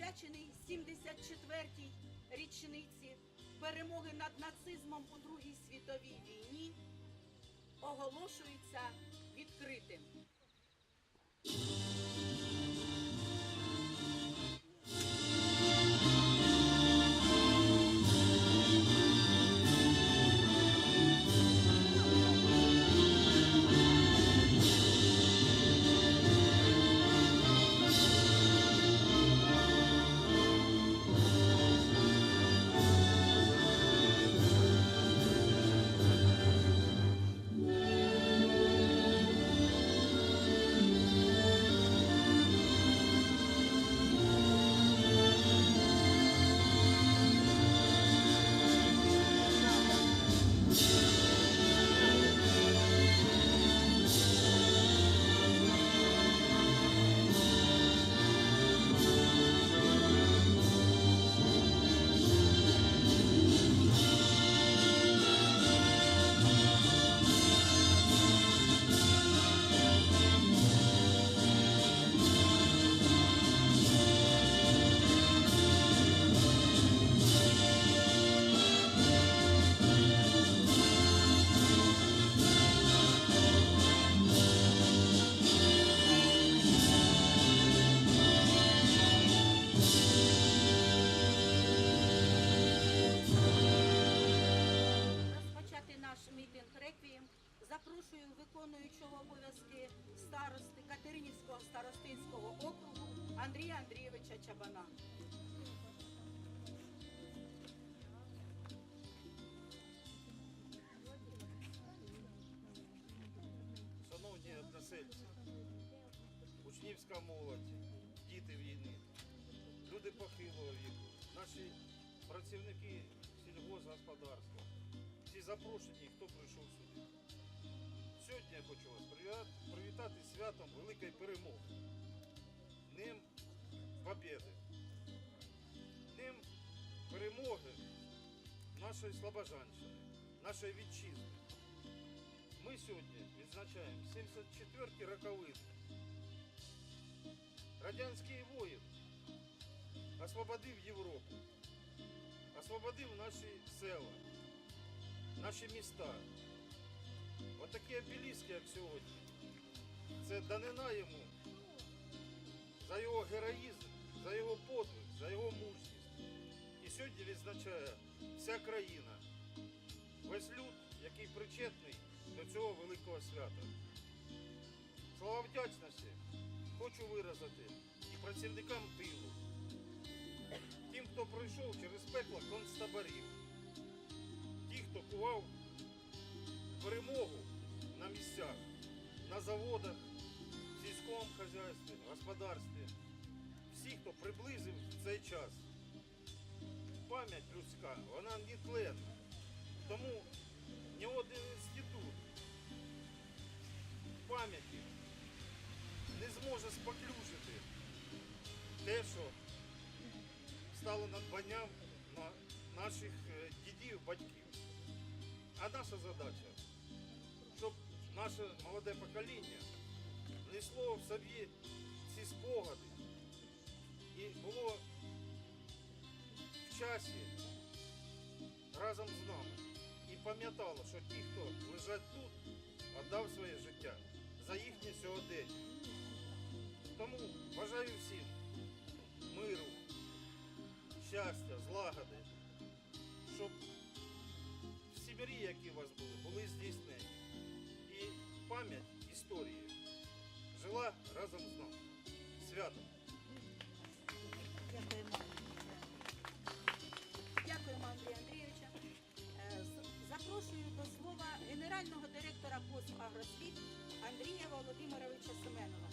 присвячений 74-й річниці перемоги над нацизмом у Другій світовій війні, оголошується відкритим. Запрошую виконуючого обов'язки старости Катеринівського старостинського округу Андрія Андрійовича Чабана. Шановні односельці, учнівська молодь, діти війни, люди похилого віку, наші працівники сільгоспгосподарства, всі запрошені, хто прийшов сюди. Сьогодні я хочу вас привітати святом великої перемоги, Днем Побєди, Днем перемоги нашої Слобожанщини, нашої вітчизни. Ми сьогодні відзначаємо 74-ті роковини. Радянський воїн освободив Європу, освободив наші села, наші міста. Отакі обеліски, як сьогодні, це данина йому за його героїзм, за його подвиг, за його мужність. І сьогодні відзначає вся країна, весь люд, який причетний до цього великого свята. Слова вдячності хочу виразити і працівникам тилу, тим, хто пройшов через пекло концтаборів, ті, хто кував перемогу на місцях, на заводах, в сільському хазяйстві, господарстві. Всі, хто приблизив цей час. Пам'ять людська, вона нетленна. Тому ні один інститут пам'яті не зможе споклюжити те, що стало надбанням наших дідів, батьків. А наша задача, щоб наше молоде покоління несло в собі ці спогади і було в часі разом з нами. І пам'ятало, що ті, хто лежать тут, віддав своє життя за їхнє сьогодення. Тому бажаю всім миру, щастя, злагоди, щоб всі мрії, які у вас були здійснені. І пам'ять історії жила разом з нами. Свято! Дякуємо. Дякуємо, Андрія Андрійовича. Запрошую до слова генерального директора «Посагросвіт» Андрія Володимировича Семенова.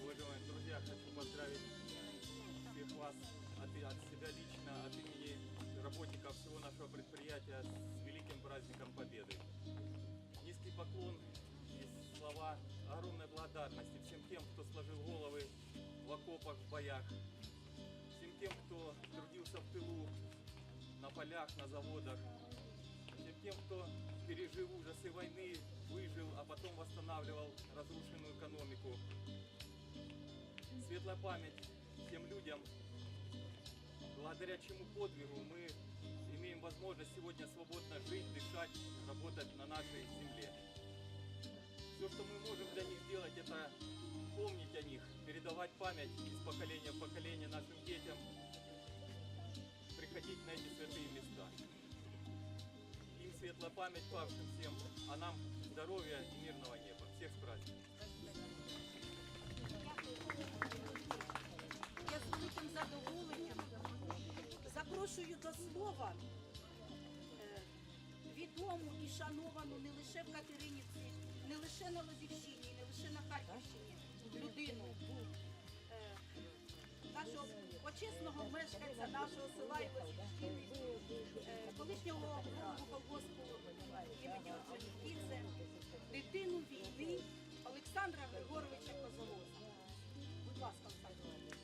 Уважаемые друзья, хочу поздравить всех вас от себя лично, от имени работников всего нашего предприятия с великим праздником Победы. Низкий поклон и слова огромной благодарности всем тем, кто сложил головы в окопах, в боях, всем тем, кто трудился в тылу, на полях, на заводах, всем тем, кто, пережив ужасы войны, выжил, а потом восстанавливал разрушенную экономику. светлая память тем людям, благодаря чему подвигу мы имеем возможность сегодня свободно жить, дышать, работать на нашей земле. Все, что мы можем для них сделать, это помнить о них, передавать память из поколения в поколение нашим детям, приходить на эти святые места. Им светлая память павшим всем, а нам здоровья и мирного неба. Всех с праздником. Я з великим задоволенням запрошую до слова відому і шановану не лише в Катеринівці, не лише на Лозівщині, не лише на Харківщині людину, нашого почесного мешканця нашого села і Лозівщини, колишнього голову колгоспу імені Орджонікідзе, дитину війни Олександра Григоровича Козолоза. Будь ласка, Олександр Григорович.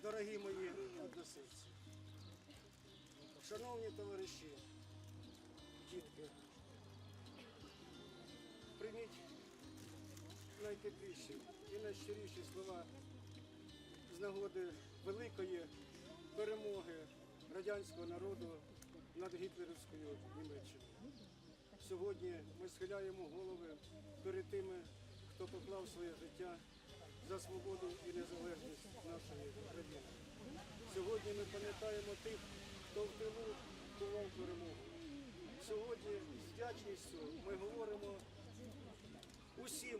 Дорогі мої односельці, шановні товариші, дітки, прийміть найтепліші і найщиріші слова з нагоди великої перемоги радянського народу над гітлерівською Німеччиною. Сьогодні ми схиляємо голови перед тими, хто поклав своє життя за свободу і незалежність нашої країни. Сьогодні ми пам'ятаємо тих, хто в тилу кував перемогу. Сьогодні з вдячністю ми говоримо усім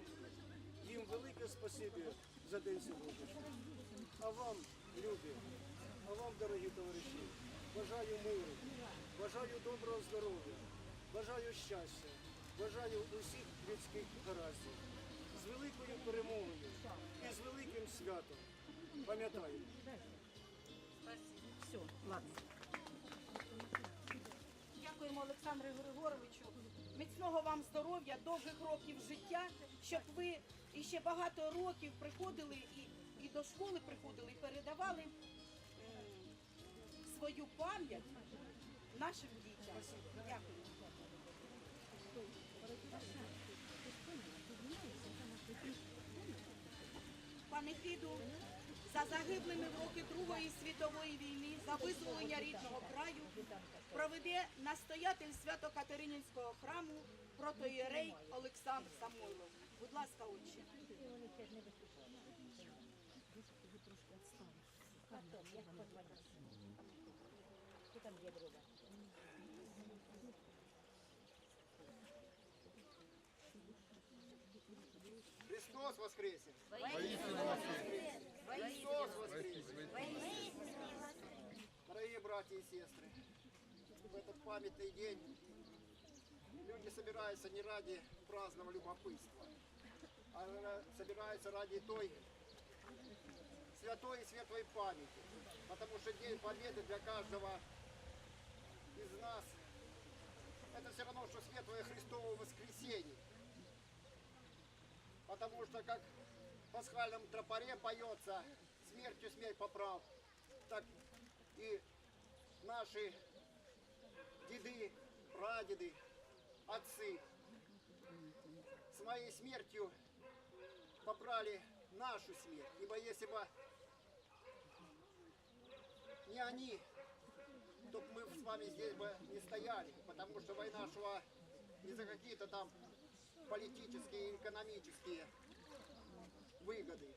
їм велике спасибі за день сьогоднішній. А вам, люди, а вам, дорогі товариші, бажаю миру, бажаю доброго здоров'я, бажаю щастя, бажаю усіх людських гараздів. З великою перемогою і з великим святом. Пам'ятаємо. Все, ладно. Дякуємо Олександру Григоровичу. Міцного вам здоров'я, довгих років життя, щоб ви іще багато років приходили і до школи приходили, і передавали свою пам'ять нашим дітям. Дякую. Панихиду за загиблими в роки Другої світової війни, за визволення рідного краю проведе настоятель Свято-Катерининського храму протоієрей Олександр Самойлов. Будь ласка, отче. Христос воскресе! Христос воскресе! Дорогие братья и сестры, в этот памятный день люди собираются не ради праздного любопытства, а собираются ради той святой и светлой памяти. Потому что День Победы для каждого из нас это все равно, что светлое Христово воскресенье. Потому что как в пасхальном тропаре поется «Смертью смерть поправ», так и наши деды, прадеды, отцы своей смертью попрали нашу смерть. Ибо если бы не они, то мы с вами здесь бы не стояли. Потому что война шла не за какие-то там политические и экономические выгоды,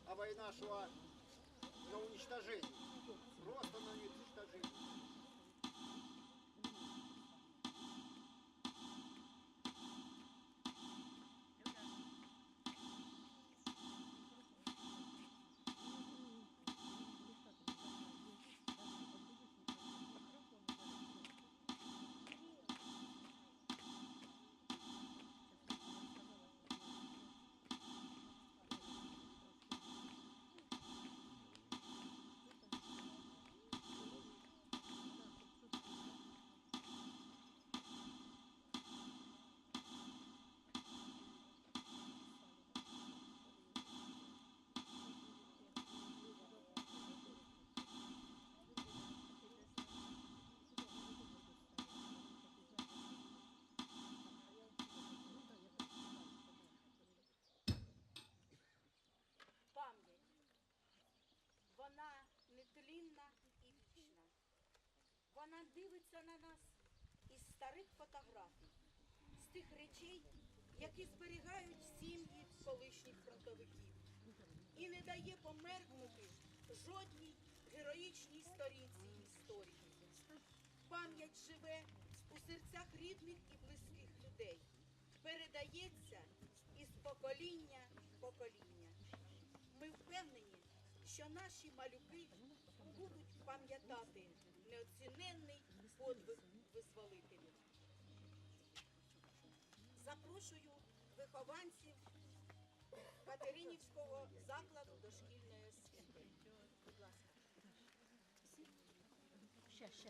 а война шла на уничтожение, просто на уничтожение. Вона дивиться на нас із старих фотографій, з тих речей, які зберігають сім'ї колишніх фронтовиків, і не дає померкнути жодній героїчній сторінці історії. Пам'ять живе у серцях рідних і близьких людей, передається із покоління в покоління. Ми впевнені, що наші малюки будуть пам'ятати неоціненний подвиг визволителів. Запрошую вихованців Катеринівського закладу дошкільної освіти. Будь ласка. Щас.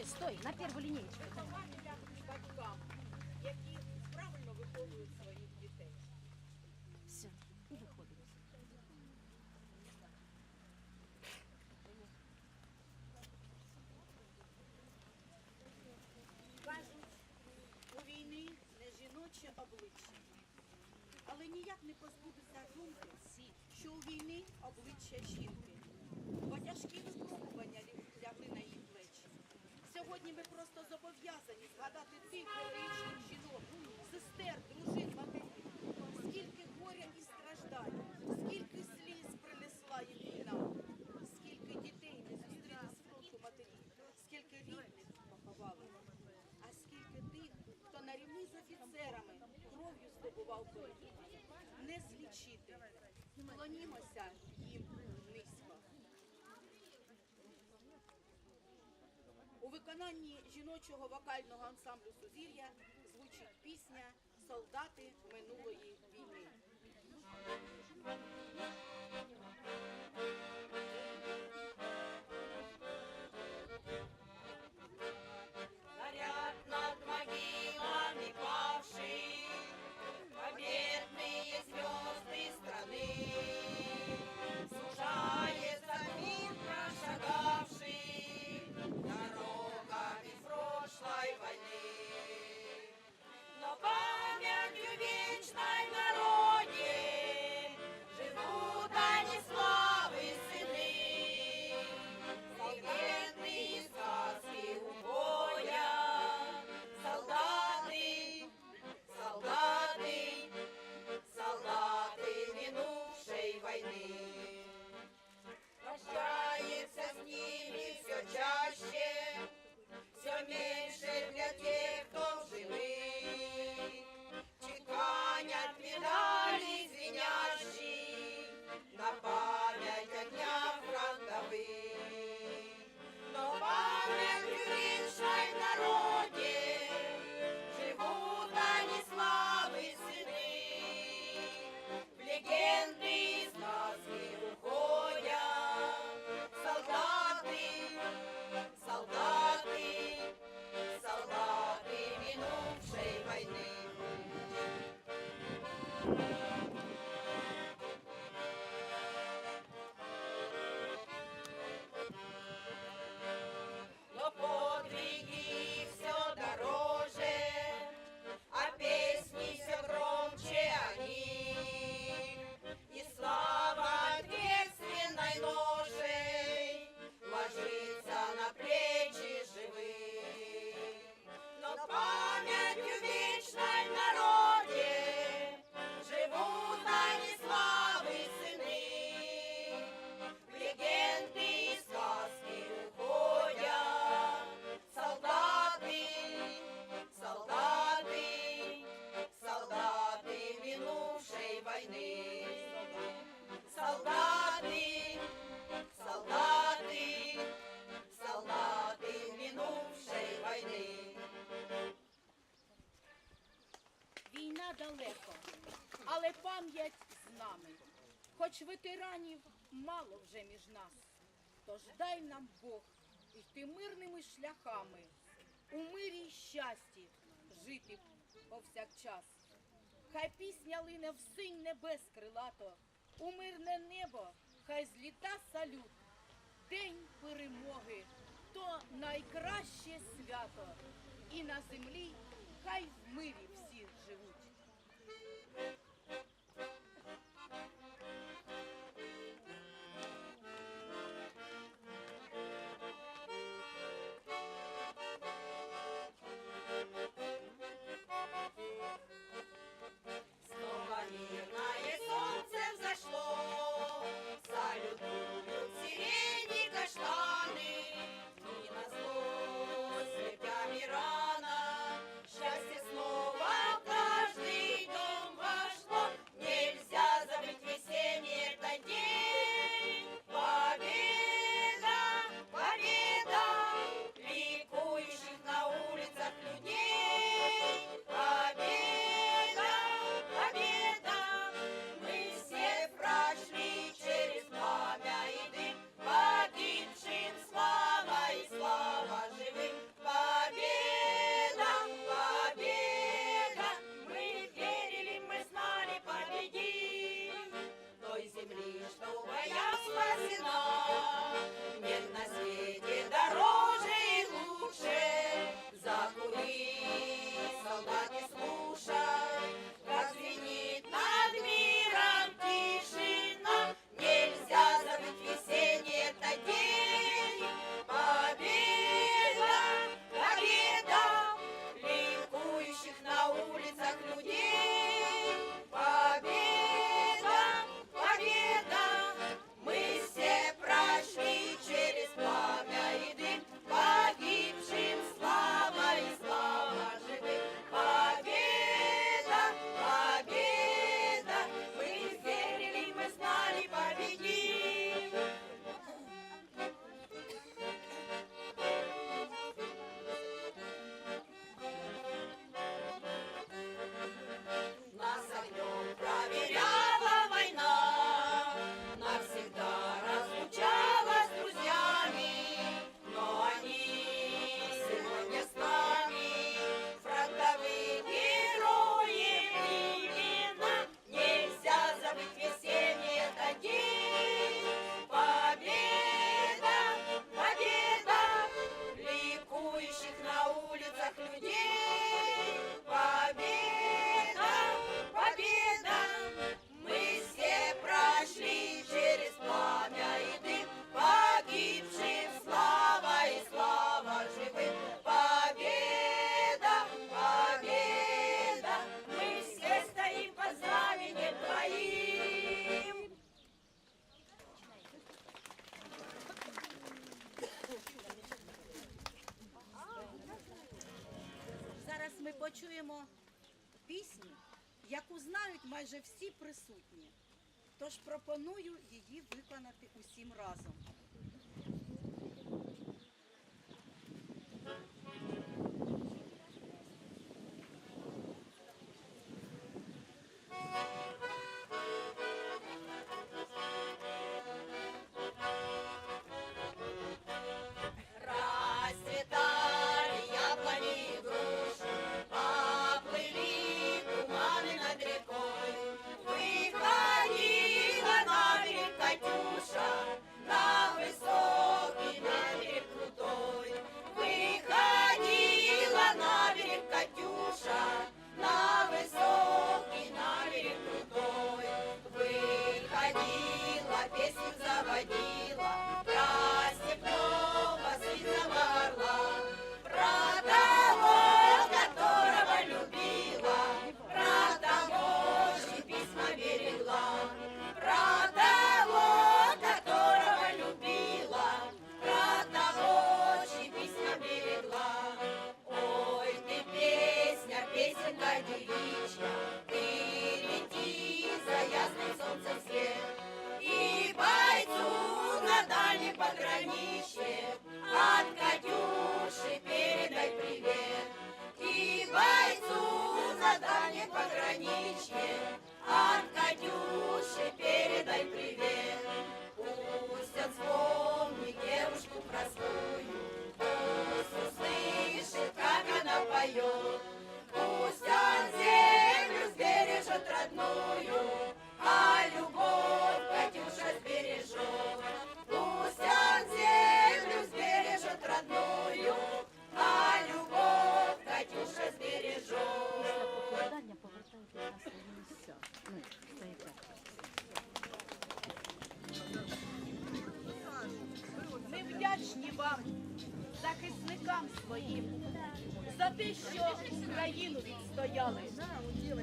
стой, на первую линеечку. Вихователям і батькам, які правильно виховують своїх дітей. Все, и выходим. Кажуть, у війни не жіноче обличчя, але ніяк не позбутися думки, що у війни обличчя жінки, бо тяжкі випробування лягли на її плечі. Сьогодні ми просто зобов'язані згадати тих героїчних жінок, сестер, дружин, матерів, скільки горя і страждань, скільки сліз принесла їм війна, скільки дітей не зустріли з фронту матері, скільки рідних поховали, а скільки тих, хто на рівні з офіцерами кров'ю здобував перемогу. Не злічити. Клонімося їм низько. У виконанні жіночого вокального ансамблю «Сузір'я» звучить пісня «Солдати минулої війни». Горят над могилами павших победные звезды страны. Сужается мир прошагавший дорогами прошлой войны. Но памятью вечной народе живут они славы сыны. Легенды и сказки у боя. Солдаты, солдаты, солдаты минувшей войны. Прощается с ними все чаще, все меньше для тех, кто в живых. Чеканят медали звенящие на память о днях фронтовых. Но памятью вечной в народе живут они славы сыны. В легенды и сказки уходят солдаты, солдаты, солдаты минувшей войны. Но подвиги все дороже, а песни все громче они. И слава ответственной ношей ложится на плечи живых. Но памятью вечной в народе живут они славы сыны. В легенды и сказки уходят солдаты, солдаты, солдаты минувшей войны. Солдаты, солдаты, солдаты минувшей войны. Війна далеко, але пам'ять з нами. Хоч ветеранів мало вже між нас, тож дай нам Бог йти мирними шляхами, у мирі й щасті жити повсякчас. Хай пісня лине в синь небес крилато, у мирне небо хай зліта салют. День перемоги – то найкраще свято, і на землі хай в мирі всі живуть. Снова мирное солнце взошло, салютуют сирени каштаны. И назло смертями рано, счастье снова в каждый дом вошло. улицах людей. Победа, победа, мы все прошли через пламя и дым, погибшим слава и слава живым. Победа, победа, мы верили, мы знали, победим. Нас огнем проверяла война, навсегда разлучала с друзьями, но они сегодня с нами, фронтовые герои имена. Нельзя забыть весенний этот день. Победа, победа, ликующих на улицах людей. Победа, победа, мы все прошли через пламя и дым, погибшим слава и слава живым. Победа, победа, мы все стоим под знаменем твоим. Зараз ми почуємо пісню, яку знають майже всі присутні. Тож пропоную її виконати усім разом. Расцветали яблони и груши, поплыли туманы над рекой. Выходила на берег Катюша, на высокий, на берег крутой. Выходила на берег Катюша, на высокий, на берег крутой. Выходила, песню заводила про степного сильного орла, про того, которого любила, про того, чьи письма берегла, про того, которого любила, про того, чьи письма берегла. Ой, ты песня, песенка девичья, ты лети за ясным солнцем вслед, и бойцу на дальнем пограничье от Катюши передай привет. И бойцу на дальнем пограничье от Катюши передай привет. Пусть он вспомнит девушку простую, пусть услышит, как она поет. Пусть он землю сбережет родную, а любовь Катюша сбережет. Пусть он землю сбережет родную, а любовь Катюша сбережет. Покладання повертають на свої місця. Ну, стоїте. Ми вдячні вам, захисникам своїм, за те, що Україну відстояли.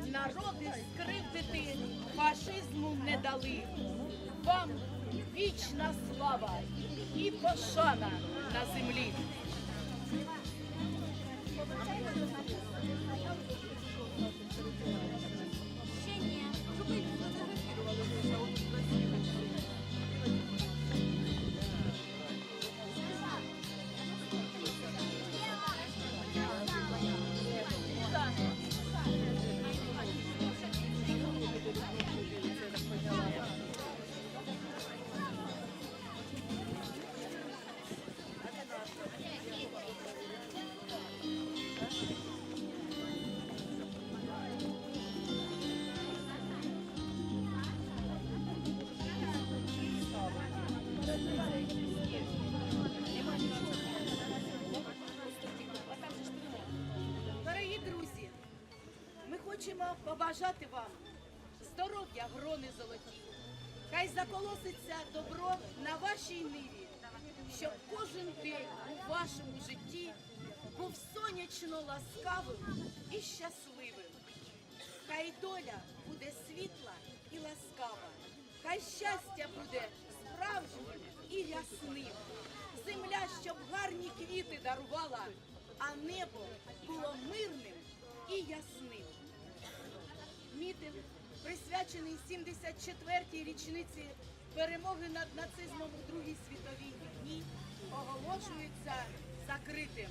Народи скривдити фашизму не дали. Вам вічна слава і пошана на землі. Дорогі друзі, ми хочемо побажати вам здоров'я, грони золоті. Хай заколоситься добро на вашій ниві, щоб кожен день у вашому житті був сонячно ласкавим і щасливим. доля буде світла і ласкава, хай щастя буде справжнім і ясним. Земля, щоб гарні квіти дарувала, а небо було мирним і ясним. Мітинг, присвячений 74-й річниці перемоги над нацизмом у Другій світовій війні, оголошується закритим.